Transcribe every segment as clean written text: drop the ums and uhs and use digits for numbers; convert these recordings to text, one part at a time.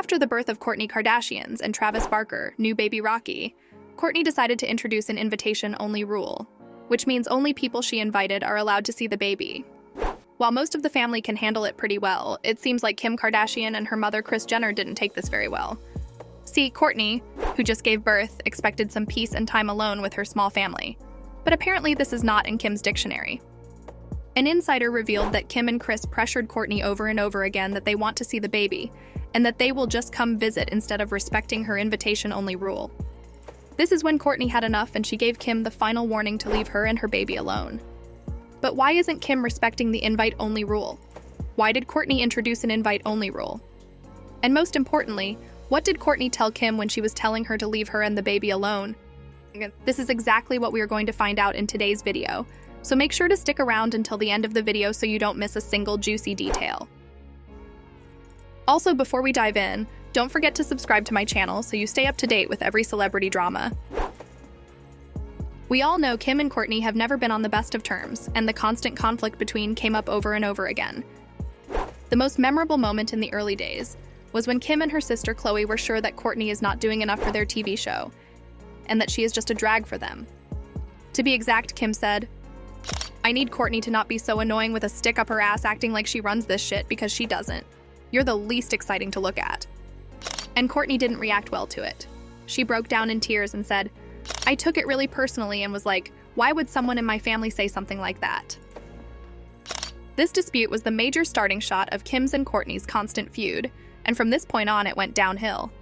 After the birth of Kourtney Kardashian's and Travis Barker, new baby Rocky, Kourtney decided to introduce an invitation-only rule, which means only people she invited are allowed to see the baby. While most of the family can handle it pretty well, it seems like Kim Kardashian and her mother Kris Jenner didn't take this very well. See, Kourtney, who just gave birth, expected some peace and time alone with her small family. But apparently this is not in Kim's dictionary. An insider revealed that Kim and Kris pressured Kourtney over and over again that they want to see the baby, and that they will just come visit instead of respecting her invitation-only rule. This is when Kourtney had enough and she gave Kim the final warning to leave her and her baby alone. But why isn't Kim respecting the invite-only rule? Why did Kourtney introduce an invite-only rule? And most importantly, what did Kourtney tell Kim when she was telling her to leave her and the baby alone? This is exactly what we are going to find out in today's video, so make sure to stick around until the end of the video so you don't miss a single juicy detail. Also, before we dive in, don't forget to subscribe to my channel so you stay up to date with every celebrity drama. We all know Kim and Kourtney have never been on the best of terms, and the constant conflict between came up over and over again. The most memorable moment in the early days was when Kim and her sister Khloe were sure that Kourtney is not doing enough for their TV show, and that she is just a drag for them. To be exact, Kim said, "I need Kourtney to not be so annoying with a stick up her ass acting like she runs this shit because she doesn't. You're the least exciting to look at." And Kourtney didn't react well to it. She broke down in tears and said, "I took it really personally and was like, why would someone in my family say something like that?" This dispute was the major starting shot of Kim's and Kourtney's constant feud, and from this point on it went downhill.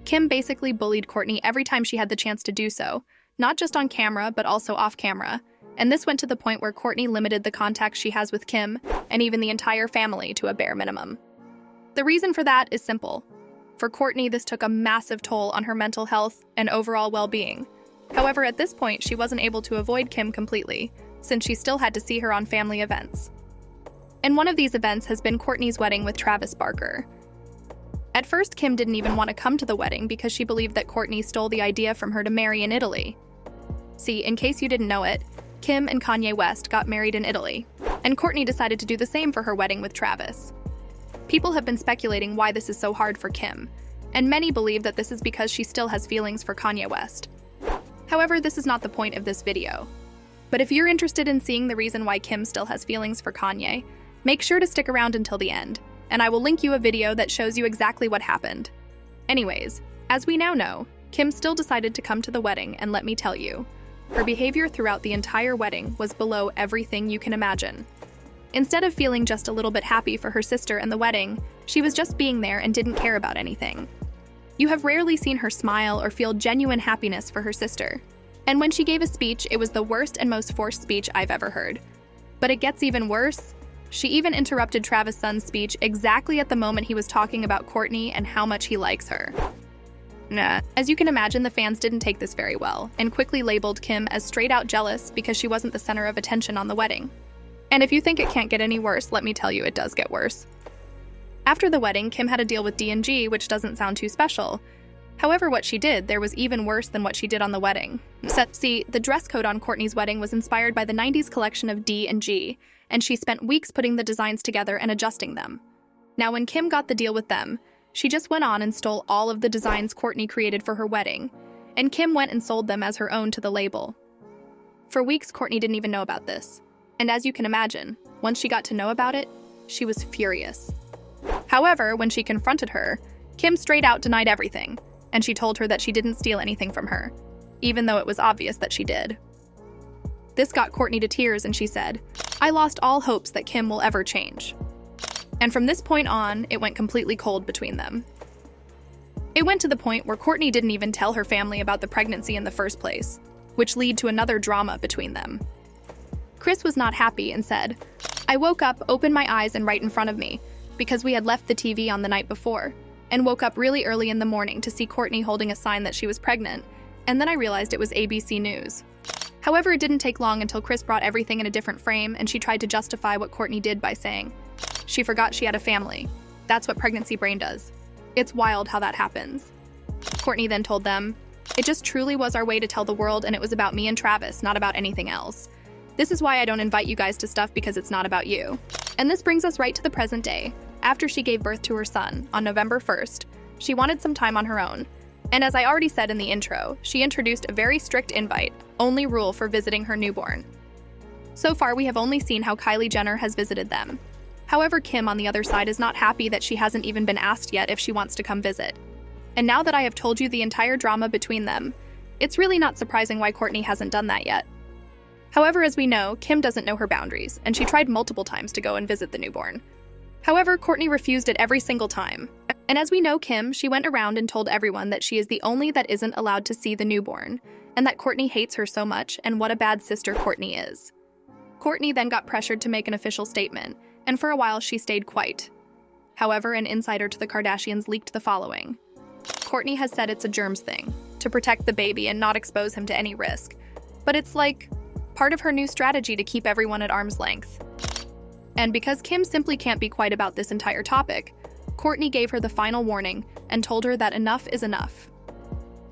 Kim basically bullied Kourtney every time she had the chance to do so, not just on camera but also off camera, and this went to the point where Kourtney limited the contacts she has with Kim and even the entire family to a bare minimum. The reason for that is simple. For Kourtney, this took a massive toll on her mental health and overall well-being. However, at this point, she wasn't able to avoid Kim completely, since she still had to see her on family events. And one of these events has been Kourtney's wedding with Travis Barker. At first, Kim didn't even want to come to the wedding because she believed that Kourtney stole the idea from her to marry in Italy. See, in case you didn't know it, Kim and Kanye West got married in Italy, and Kourtney decided to do the same for her wedding with Travis. People have been speculating why this is so hard for Kim, and many believe that this is because she still has feelings for Kanye West. However, this is not the point of this video. But if you're interested in seeing the reason why Kim still has feelings for Kanye, make sure to stick around until the end, and I will link you a video that shows you exactly what happened. Anyways, as we now know, Kim still decided to come to the wedding, and let me tell you, her behavior throughout the entire wedding was below everything you can imagine. Instead of feeling just a little bit happy for her sister and the wedding, she was just being there and didn't care about anything. You have rarely seen her smile or feel genuine happiness for her sister. And when she gave a speech, it was the worst and most forced speech I've ever heard. But it gets even worse. She even interrupted Travis' son's speech exactly at the moment he was talking about Kourtney and how much he likes her. Nah. As you can imagine, the fans didn't take this very well, and quickly labeled Kim as straight-out jealous because she wasn't the center of attention on the wedding. And if you think it can't get any worse, let me tell you it does get worse. After the wedding, Kim had a deal with D&G, which doesn't sound too special. However, what she did there was even worse than what she did on the wedding. See, the dress code on Kourtney's wedding was inspired by the 90s collection of D&G, and she spent weeks putting the designs together and adjusting them. Now, when Kim got the deal with them, she just went on and stole all of the designs Kourtney created for her wedding, and Kim went and sold them as her own to the label. For weeks, Kourtney didn't even know about this. And as you can imagine, once she got to know about it, she was furious. However, when she confronted her, Kim straight out denied everything, and she told her that she didn't steal anything from her, even though it was obvious that she did. This got Kourtney to tears, and she said, "I lost all hopes that Kim will ever change." And from this point on, it went completely cold between them. It went to the point where Kourtney didn't even tell her family about the pregnancy in the first place, which led to another drama between them. Kris was not happy and said, "I woke up, opened my eyes, and right in front of me, because we had left the TV on the night before, and woke up really early in the morning to see Kourtney holding a sign that she was pregnant, and then I realized it was ABC News." However, it didn't take long until Kris brought everything in a different frame, and she tried to justify what Kourtney did by saying, she forgot she had a family. That's what pregnancy brain does. It's wild how that happens. Kourtney then told them, "It just truly was our way to tell the world, and it was about me and Travis, not about anything else. This is why I don't invite you guys to stuff, because it's not about you." And this brings us right to the present day, after she gave birth to her son on November 1st, she wanted some time on her own. And as I already said in the intro, she introduced a very strict invite-only rule for visiting her newborn. So far, we have only seen how Kylie Jenner has visited them. However, Kim, on the other side, is not happy that she hasn't even been asked yet if she wants to come visit. And now that I have told you the entire drama between them, it's really not surprising why Kourtney hasn't done that yet. However, as we know, Kim doesn't know her boundaries, and she tried multiple times to go and visit the newborn. However, Kourtney refused it every single time. And as we know Kim, she went around and told everyone that she is the only that isn't allowed to see the newborn, and that Kourtney hates her so much, and what a bad sister Kourtney is. Kourtney then got pressured to make an official statement, and for a while she stayed quiet. However, an insider to the Kardashians leaked the following. Kourtney has said it's a germs thing, to protect the baby and not expose him to any risk. But it's like part of her new strategy to keep everyone at arm's length. And because Kim simply can't be quiet about this entire topic, Kourtney gave her the final warning and told her that enough is enough.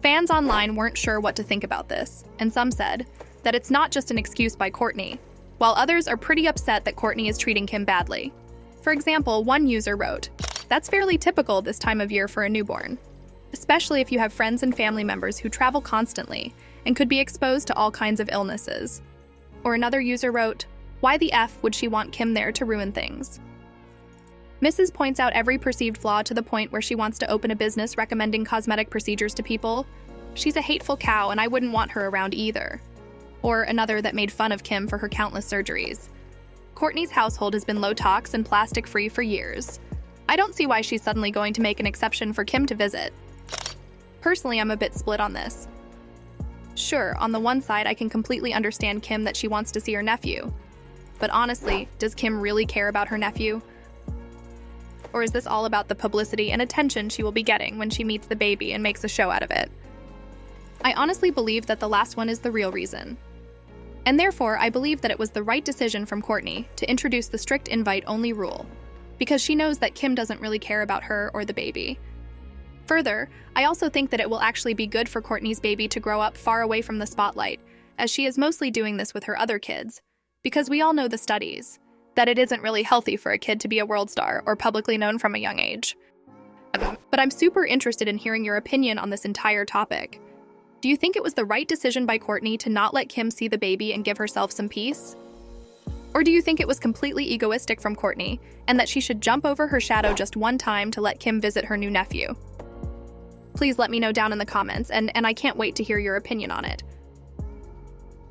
Fans online weren't sure what to think about this, and some said that it's not just an excuse by Kourtney, while others are pretty upset that Kourtney is treating Kim badly. For example, one user wrote, "That's fairly typical this time of year for a newborn, especially if you have friends and family members who travel constantly and could be exposed to all kinds of illnesses." Or another user wrote, "Why the F would she want Kim there to ruin things?" Mrs. points out every perceived flaw to the point where she wants to open a business recommending cosmetic procedures to people. She's a hateful cow and I wouldn't want her around either. Or another that made fun of Kim for her countless surgeries. Kourtney's household has been low tox and plastic free for years. I don't see why she's suddenly going to make an exception for Kim to visit. Personally, I'm a bit split on this. Sure, on the one side, I can completely understand Kim that she wants to see her nephew. But honestly, does Kim really care about her nephew? Or is this all about the publicity and attention she will be getting when she meets the baby and makes a show out of it? I honestly believe that the last one is the real reason. And therefore, I believe that it was the right decision from Kourtney to introduce the strict invite-only rule, because she knows that Kim doesn't really care about her or the baby. Further, I also think that it will actually be good for Kourtney's baby to grow up far away from the spotlight, as she is mostly doing this with her other kids, because we all know the studies, that it isn't really healthy for a kid to be a world star or publicly known from a young age. But I'm super interested in hearing your opinion on this entire topic. Do you think it was the right decision by Kourtney to not let Kim see the baby and give herself some peace? Or do you think it was completely egoistic from Kourtney and that she should jump over her shadow just one time to let Kim visit her new nephew? Please let me know down in the comments, and I can't wait to hear your opinion on it.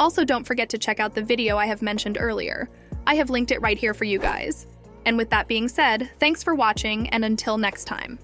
Also, don't forget to check out the video I have mentioned earlier. I have linked it right here for you guys. And with that being said, thanks for watching, and until next time.